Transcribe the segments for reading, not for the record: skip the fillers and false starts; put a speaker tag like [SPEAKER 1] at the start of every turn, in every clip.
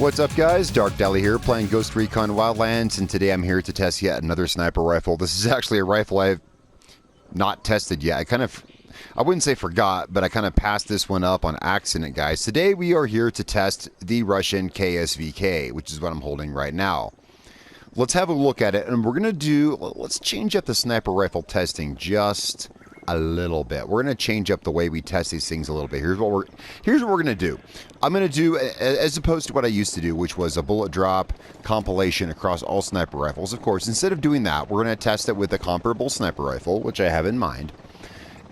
[SPEAKER 1] What's up, guys? Darkdally here, playing Ghost Recon Wildlands, and today I'm here to test yet another sniper rifle. This is actually a rifle I've not tested yet. I wouldn't say forgot, but I kind of passed this one up on accident, guys. Today we are here to test the Russian KSVK, which is what I'm holding right now. Let's have a look at it, and let's change up the sniper rifle testing just a little bit. We're going to change up the way we test these things a little bit. Here's what we're going to do. I'm going to do, as opposed to what I used to do, which was a bullet drop compilation across all sniper rifles. Of course, instead of doing that, we're going to test it with a comparable sniper rifle, which I have in mind.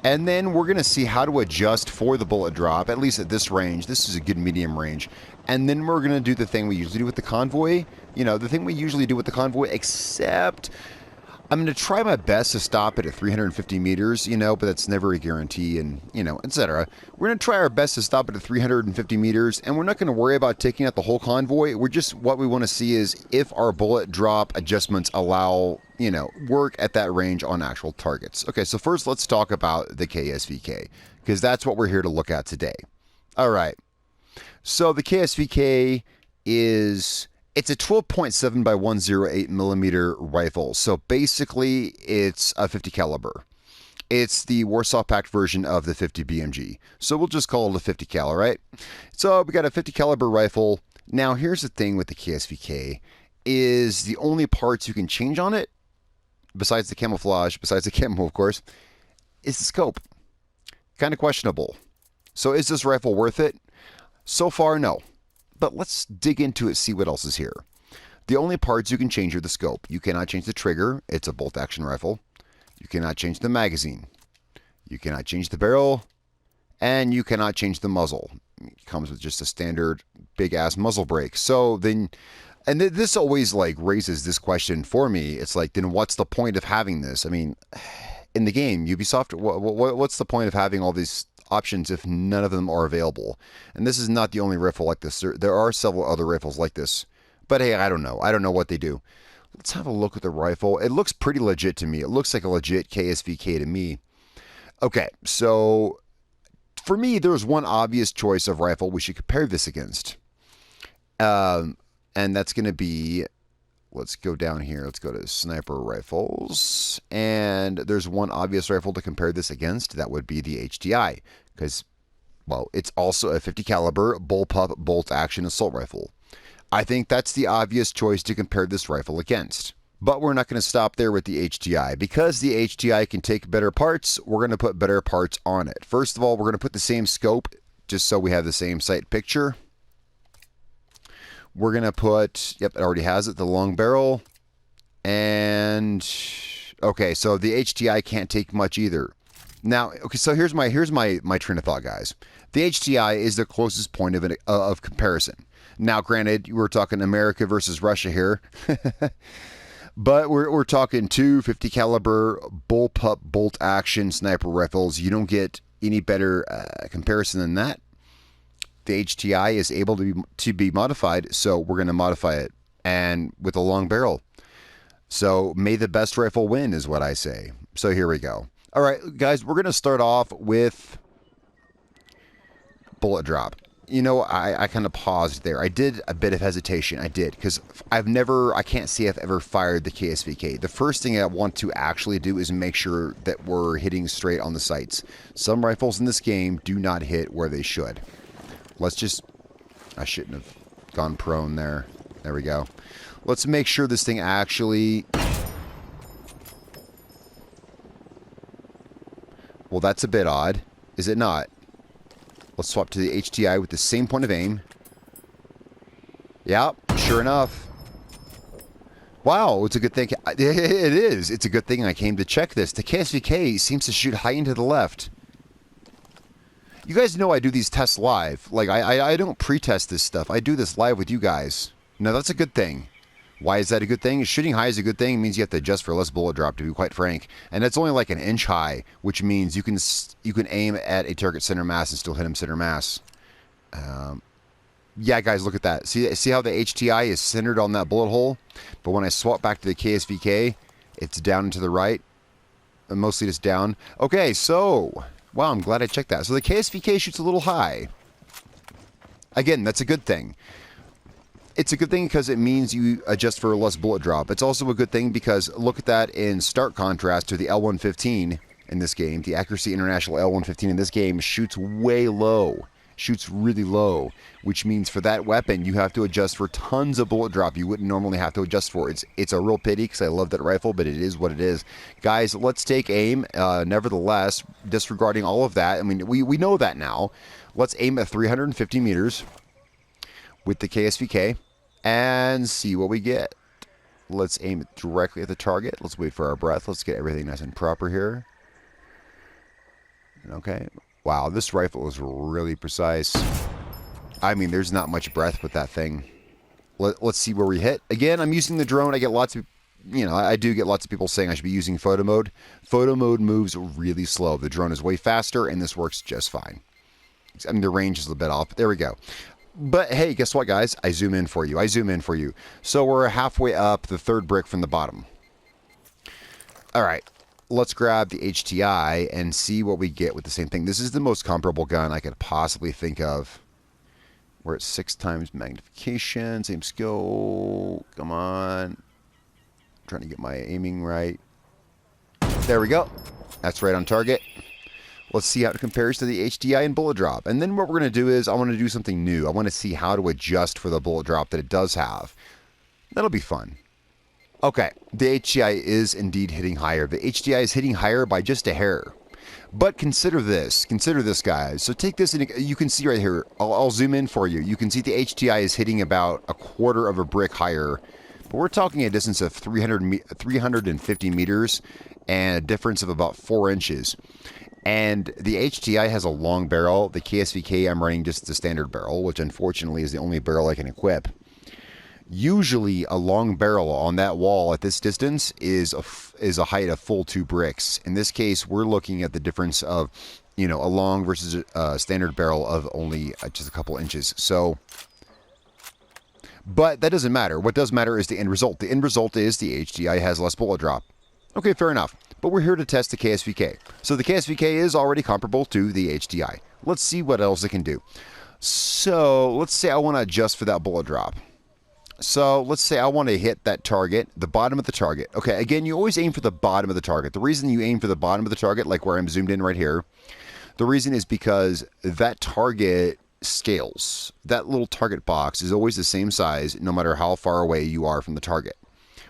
[SPEAKER 1] And then we're going to see how to adjust for the bullet drop, at least at this range. This is a good medium range. And then we're going to do the thing we usually do with the convoy. You know, the thing we usually do with the convoy, except I'm going to try my best to stop it at 350 meters, but that's never a guarantee, and, etc. We're going to try our best to stop it at 350 meters, and we're not going to worry about taking out the whole convoy. What we want to see is if our bullet drop adjustments allow, work at that range on actual targets. Okay, so first let's talk about the KSVK, because that's what we're here to look at today. All right, so the KSVK it's a 12.7 by 108 millimeter rifle. So basically, it's a 50 caliber. It's the Warsaw Pact version of the 50 BMG. So we'll just call it a 50 cal, right? So we got a 50 caliber rifle. Now here's the thing with the KSVK is the only parts you can change on it, besides the camouflage, besides the camo, of course, is the scope. Kind of questionable. So is this rifle worth it? So far, no. But let's dig into it, see what else is here. The only parts you can change are the scope. You cannot change the trigger. It's a bolt action rifle. You cannot change the magazine. You cannot change the barrel. And you cannot change the muzzle. It comes with just a standard big ass muzzle brake. So then, and this always raises this question for me. It's like, then what's the point of having this? I mean, in the game, Ubisoft, what's the point of having all these options if none of them are available? And this is not the only rifle like this. There are several other rifles like this, but hey, I don't know what they do. Let's have a look at the rifle. It looks pretty legit to me. It looks like a legit KSVK to me. Okay, so for me, there's one obvious choice of rifle we should compare this against, and that's going to be, let's go down here. Let's go to sniper rifles. And there's one obvious rifle to compare this against. That would be the HDI. Because, well, it's also a 50 caliber bullpup bolt action assault rifle. I think that's the obvious choice to compare this rifle against. But we're not going to stop there with the HDI. Because the HDI can take better parts, we're going to put better parts on it. First of all, we're going to put the same scope, just so we have the same sight picture. We're going to put, yep, it already has it, the long barrel. And, okay, so the HDI can't take much either. Now, okay, so here's my train of thought, guys. The HDI is the closest point of comparison. Now, granted, we're talking America versus Russia here. But we're talking two 50 caliber bullpup bolt action sniper rifles. You don't get any better comparison than that. The HDI is able to be modified, so we're going to modify it, and with a long barrel. So may the best rifle win is what I say. So here we go. All right, guys, we're going to start off with bullet drop. I kind of paused there. I did a bit of hesitation. I did, because I can't say I've ever fired the KSVK. The first thing I want to actually do is make sure that we're hitting straight on the sights. Some rifles in this game do not hit where they should. I shouldn't have gone prone there. There we go. Let's make sure this thing actually... Well, that's a bit odd. Is it not? Let's swap to the HDI with the same point of aim. Yeah, sure enough. Wow, it's a good thing. It is. It's a good thing I came to check this. The KSVK seems to shoot high into the left. You guys know I do these tests live. I don't pre-test this stuff. I do this live with you guys. Now, that's a good thing. Why is that a good thing? Shooting high is a good thing. It means you have to adjust for less bullet drop, to be quite frank. And that's only like an inch high, which means you can aim at a target center mass and still hit him center mass. Yeah, guys, look at that. See how the HDI is centered on that bullet hole? But when I swap back to the KSVK, it's down and to the right. Mostly just down. Okay, so... Wow, I'm glad I checked that. So the KSVK shoots a little high. Again, that's a good thing. It's a good thing because it means you adjust for less bullet drop. It's also a good thing because look at that in stark contrast to the L115 in this game. The Accuracy International L115 in this game shoots way low. Shoots really low, which means for that weapon you have to adjust for tons of bullet drop you wouldn't normally have to adjust for. It's a real pity because I love that rifle, but it is what it is. Guys, let's take aim. Nevertheless, disregarding all of that, I mean, we know that now. Let's aim at 350 meters with the KSVK and see what we get. Let's aim it directly at the target. Let's wait for our breath. Let's get everything nice and proper here. Okay. Wow, this rifle is really precise. I mean, there's not much breath with that thing. Let's see where we hit. Again, I'm using the drone. I get lots of, I do get lots of people saying I should be using photo mode. Photo mode moves really slow. The drone is way faster, and this works just fine. I mean, the range is a little bit off, but there we go. But hey, guess what, guys? I zoom in for you. So we're halfway up the third brick from the bottom. All right. Let's grab the HTI and see what we get with the same thing. This is the most comparable gun I could possibly think of. We're at 6 times magnification, same skill. Come on. I'm trying to get my aiming right. There we go. That's right on target. Let's see how it compares to the HDI and bullet drop. And then what we're going to do is I want to do something new. I want to see how to adjust for the bullet drop that it does have. That'll be fun. Okay, the HDI is indeed hitting higher. The HDI is hitting higher by just a hair. But consider this, guys. So take this, and you can see right here. I'll zoom in for you. You can see the HDI is hitting about a quarter of a brick higher. But we're talking a distance of 350 meters and a difference of about 4 inches. And the HDI has a long barrel. The KSVK, I'm running just the standard barrel, which unfortunately is the only barrel I can equip. Usually a long barrel on that wall at this distance is a height of full 2 bricks. In this case, we're looking at the difference of, a long versus a standard barrel of only just a couple inches. So, but that doesn't matter. What does matter is the end result. The end result is the HDI has less bullet drop. Okay, fair enough. But we're here to test the KSVK. So the KSVK is already comparable to the HDI. Let's see what else it can do. So let's say I want to adjust for that bullet drop. So let's say I want to hit that target, the bottom of the target. Okay, again, you always aim for the bottom of the target. The reason you aim for the bottom of the target, like where I'm zoomed in right here, the reason is because that target scales. That little target box is always the same size no matter how far away you are from the target.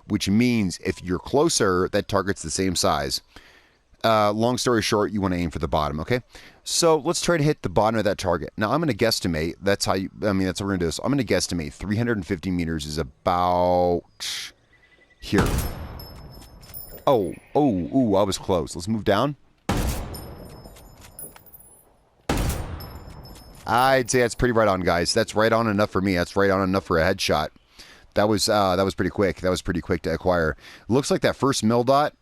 [SPEAKER 1] Which means if you're closer, that target's the same size. Long story short, you want to aim for the bottom, okay? So let's try to hit the bottom of that target. Now I'm going to guesstimate. That's what we're going to do. So I'm going to guesstimate 350 meters is about here. Oh, I was close. Let's move down. I'd say that's pretty right on, guys. That's right on enough for me. That's right on enough for a headshot. That was pretty quick. That was pretty quick to acquire. Looks like that first mil dot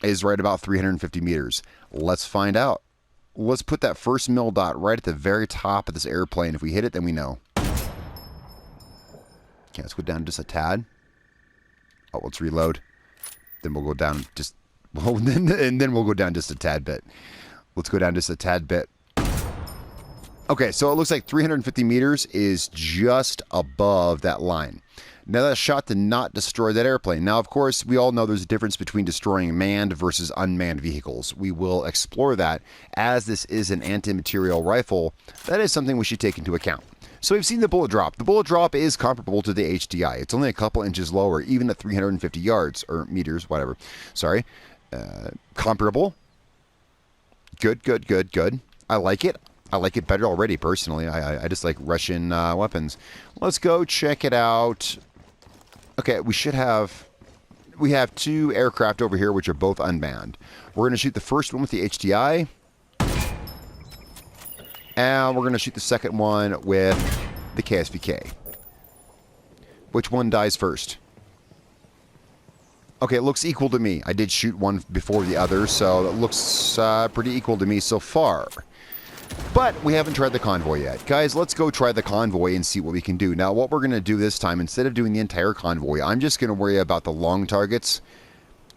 [SPEAKER 1] is right about 350 meters. Let's find out. Let's put that first mil dot right at the very top of this airplane. If we hit it, then we know. Okay, let's go down just a tad. Oh, let's reload. Then we'll go down just, well, and then we'll go down just a tad bit. Let's go down just a tad bit. Okay, so it looks like 350 meters is just above that line. Now that shot did not destroy that airplane. Now, of course, we all know there's a difference between destroying manned versus unmanned vehicles. We will explore that. As this is an anti-material rifle, that is something we should take into account. So we've seen the bullet drop. The bullet drop is comparable to the HDI. It's only a couple inches lower, even at 350 yards, or meters, whatever. Sorry. Comparable. Good. I like it. I like it better already, personally. I just like Russian weapons. Let's go check it out. Okay, we have 2 aircraft over here, which are both unmanned. We're going to shoot the first one with the HDI. And we're going to shoot the second one with the KSVK. Which one dies first? Okay, it looks equal to me. I did shoot one before the other, so it looks pretty equal to me so far. But we haven't tried the convoy yet. Guys, let's go try the convoy and see what we can do. Now, what we're going to do this time, instead of doing the entire convoy, I'm just going to worry about the long targets.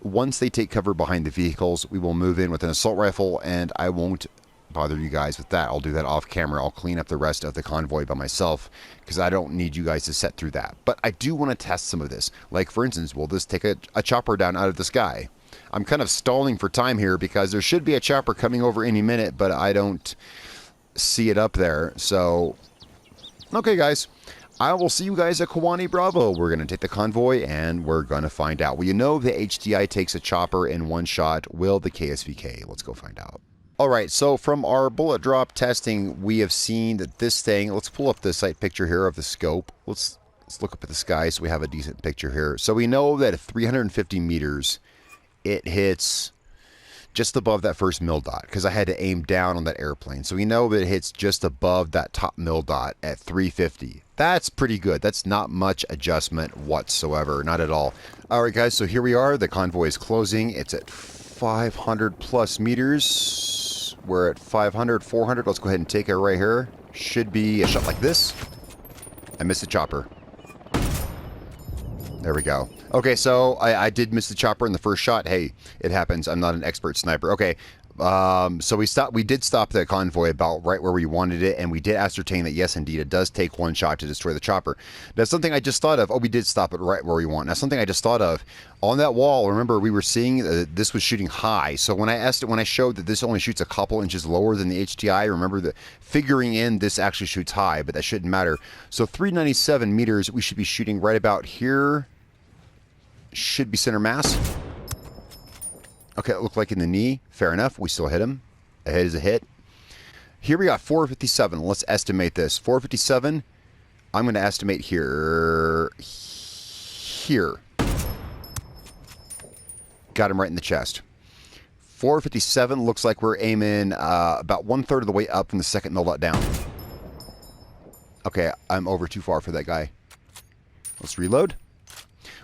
[SPEAKER 1] Once they take cover behind the vehicles, we will move in with an assault rifle, and I won't bother you guys with that. I'll do that off camera. I'll clean up the rest of the convoy by myself because I don't need you guys to set through that. But I do want to test some of this. Like, for instance, we'll just take a chopper down out of the sky. I'm kind of stalling for time here because there should be a chopper coming over any minute, but I don't see it up there. So, okay, guys. I will see you guys at Kawani Bravo. We're going to take the convoy, and we're going to find out. Well, you know the HDI takes a chopper in one shot. Will the KSVK? Let's go find out. All right, so from our bullet drop testing, we have seen that this thing... Let's pull up the sight picture here of the scope. Let's look up at the sky so we have a decent picture here. So we know that at 350 meters, it hits just above that first mil dot because I had to aim down on that airplane. So we know that it hits just above that top mil dot at 350. That's pretty good. That's not much adjustment whatsoever. Not at all. All right, guys, so here we are. The convoy is closing. It's at 500 plus meters. We're at 500, 400. Let's go ahead and take it right here. Should be a shot like this. I missed the chopper. There we go. Okay, so I did miss the chopper in the first shot. Hey, it happens. I'm not an expert sniper. Okay, so we did stop the convoy about right where we wanted it, and we did ascertain that, yes, indeed, it does take one shot to destroy the chopper. That's something I just thought of. Oh, we did stop it right where we want. Now, something I just thought of. On that wall, remember, we were seeing this was shooting high. So when I showed that this only shoots a couple inches lower than the HDI, remember that figuring in this actually shoots high, but that shouldn't matter. So 397 meters, we should be shooting right about here. Should be center mass. Okay, it looked like in the knee. Fair enough. We still hit him. A hit is a hit. Here we got 457. Let's estimate this. 457. I'm going to estimate here. Here. Got him right in the chest. 457 looks like we're aiming about 1/3 of the way up from the second mil dot down. Okay, I'm over too far for that guy. Let's reload.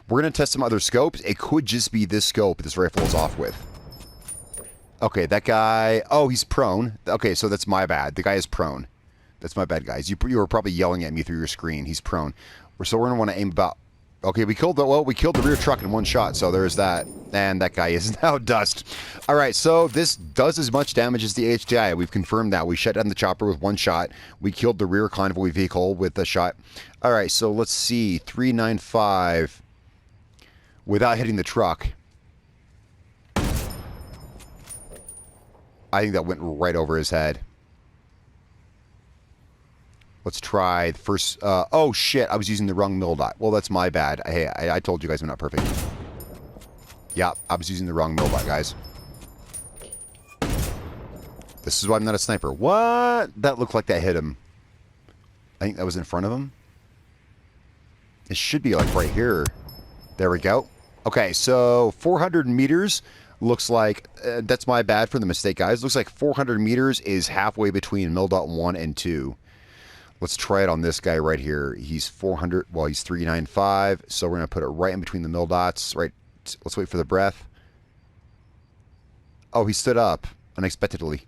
[SPEAKER 1] We're going to test some other scopes. It could just be this scope this rifle is off with. Okay, that guy... Oh, he's prone. Okay, so that's my bad. The guy is prone. That's my bad, guys. You were probably yelling at me through your screen. He's prone. So we're going to want to aim about... Okay, we killed the rear truck in one shot, so there's that. And that guy is now dust. All right, so this does as much damage as the HDI. We've confirmed that. We shut down the chopper with one shot. We killed the rear convoy vehicle with a shot. All right, so let's see. 395... without hitting the truck. I think that went right over his head. Let's try the first... oh, shit. I was using the wrong mil dot. Well, that's my bad. Hey, I told you guys I'm not perfect. Yeah, I was using the wrong mil dot, guys. This is why I'm not a sniper. What? That looked like that hit him. I think that was in front of him. It should be like right here. There we go. Okay, so 400 meters looks like... that's my bad for the mistake, guys. Looks like 400 meters is halfway between mil dot 1 and 2. Let's try it on this guy right here. He's 400... Well, he's 395, so we're going to put it right in between the mil dots. Right. Let's wait for the breath. Oh, he stood up unexpectedly.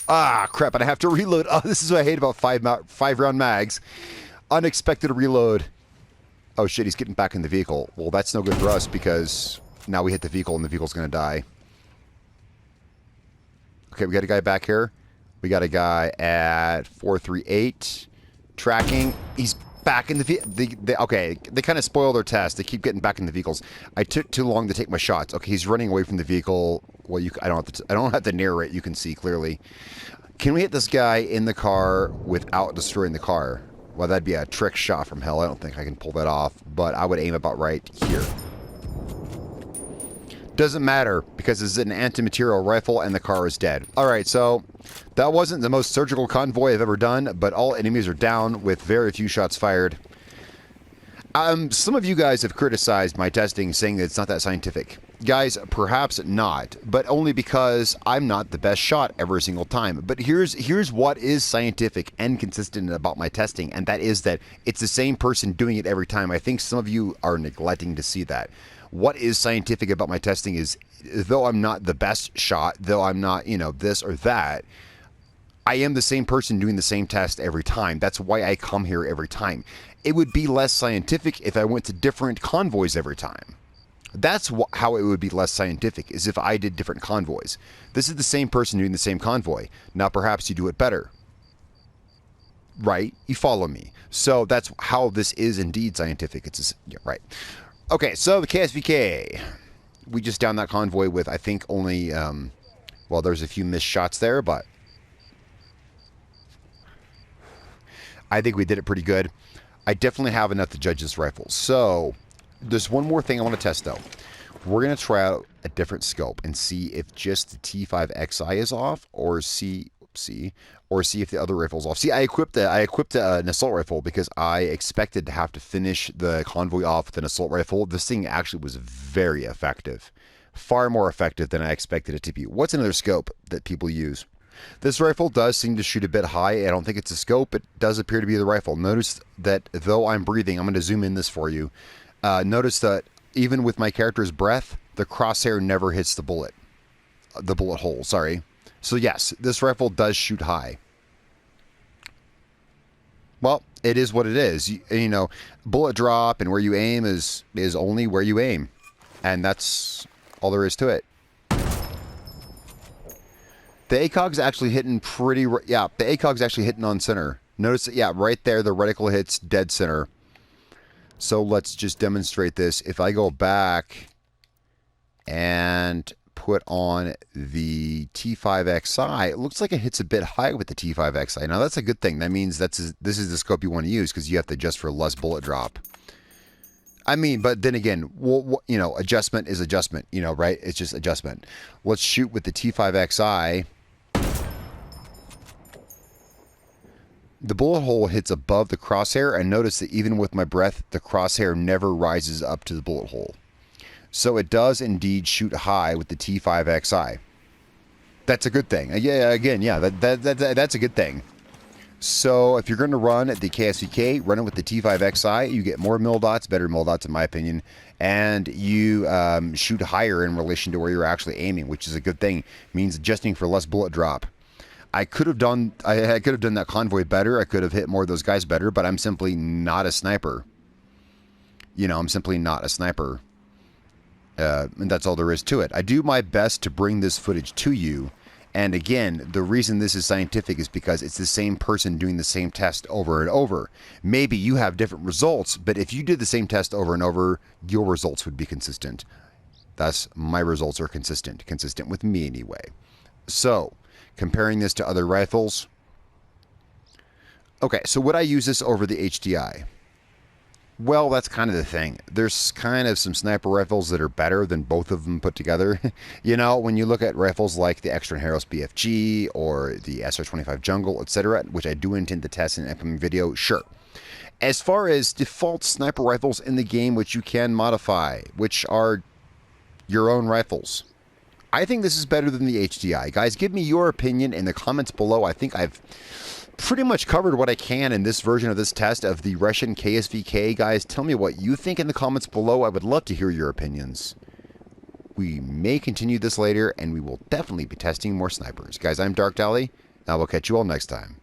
[SPEAKER 1] Ah, crap, and I have to reload. Oh, this is what I hate about 5-round mags. Unexpected reload. Oh, shit, he's getting back in the vehicle. Well, that's no good for us because now we hit the vehicle and the vehicle's going to die. Okay, we got a guy back here. We got a guy at 438. Tracking. He's back in the vehicle. Okay, they kind of spoil their test. They keep getting back in the vehicles. I took too long to take my shots. Okay, he's running away from the vehicle. Well, I don't have to narrate. You can see clearly. Can we hit this guy in the car without destroying the car? Well, that'd be a trick shot from hell. I don't think I can pull that off, but I would aim about right here. Doesn't matter, because this is an anti-material rifle and the car is dead. Alright, so that wasn't the most surgical convoy I've ever done, but all enemies are down with very few shots fired. Some of you guys have criticized my testing, saying that it's not that scientific. Guys, perhaps not, but only because I'm not the best shot every single time. But here's what is scientific and consistent about my testing, and that is that it's the same person doing it every time. I think some of you are neglecting to see that. What is scientific about my testing is, though I'm not the best shot, though I'm not, this or that, I am the same person doing the same test every time. That's why I come here every time. It would be less scientific if I went to different convoys every time. That's how it would be less scientific, is if I did different convoys. This is the same person doing the same convoy. Now perhaps you do it better. Right? You follow me. So that's how this is indeed scientific. It's yeah, right. Okay, so the KSVK. We just downed that convoy with, I think, only, well, there's a few missed shots there, but I think we did it pretty good. I definitely have enough to judge this rifle. So there's one more thing I want to test, though. We're going to try out a different scope and see if just the T5XI is off, or see if the other rifle's off. See, I equipped an assault rifle because I expected to have to finish the convoy off with an assault rifle. This thing actually was very effective. Far more effective than I expected it to be. What's another scope that people use? This rifle does seem to shoot a bit high. I don't think it's a scope. It does appear to be the rifle. Notice that though I'm breathing, I'm going to zoom in this for you. Notice that even with my character's breath, the crosshair never hits the bullet hole, sorry. So yes, this rifle does shoot high. Well, it is what it is. You know, bullet drop and where you aim is only where you aim. And that's all there is to it. The ACOG's actually hitting pretty... Yeah, the ACOG's actually hitting on center. Notice that, yeah, right there, the reticle hits dead center. So let's just demonstrate this. If I go back and put on the T5XI, it looks like it hits a bit high with the T5XI. Now, that's a good thing. That means this is the scope you want to use because you have to adjust for less bullet drop. I mean, but then again, you know, adjustment is adjustment, you know, right? It's just adjustment. Let's shoot with the T5XI. The bullet hole hits above the crosshair, and notice that even with my breath, the crosshair never rises up to the bullet hole. So it does indeed shoot high with the T5XI. That's a good thing. Yeah, again, yeah, that's a good thing. So if you're going to run the KSVK, run it with the T5XI. You get more mil dots, better mil dots in my opinion, and you shoot higher in relation to where you're actually aiming, which is a good thing. It means adjusting for less bullet drop. I could have done that convoy better. I could have hit more of those guys better, but I'm simply not a sniper. You know, I'm simply not a sniper. And that's all there is to it. I do my best to bring this footage to you. And again, the reason this is scientific is because it's the same person doing the same test over and over. Maybe you have different results, but if you did the same test over and over, your results would be consistent. Thus, my results are consistent with me anyway. So, comparing this to other rifles. Okay, so would I use this over the HDI? Well, that's kind of the thing. There's kind of some sniper rifles that are better than both of them put together. You know, when you look at rifles like the Extra Harris BFG or the SR25 Jungle, etc., which I do intend to test in an upcoming video, sure. As far as default sniper rifles in the game, which you can modify, which are your own rifles, I think this is better than the HDI. Guys, give me your opinion in the comments below. I think I've pretty much covered what I can in this version of this test of the Russian KSVK. Guys, tell me what you think in the comments below. I would love to hear your opinions. We may continue this later, and we will definitely be testing more snipers. Guys, I'm Darkdally, and I will catch you all next time.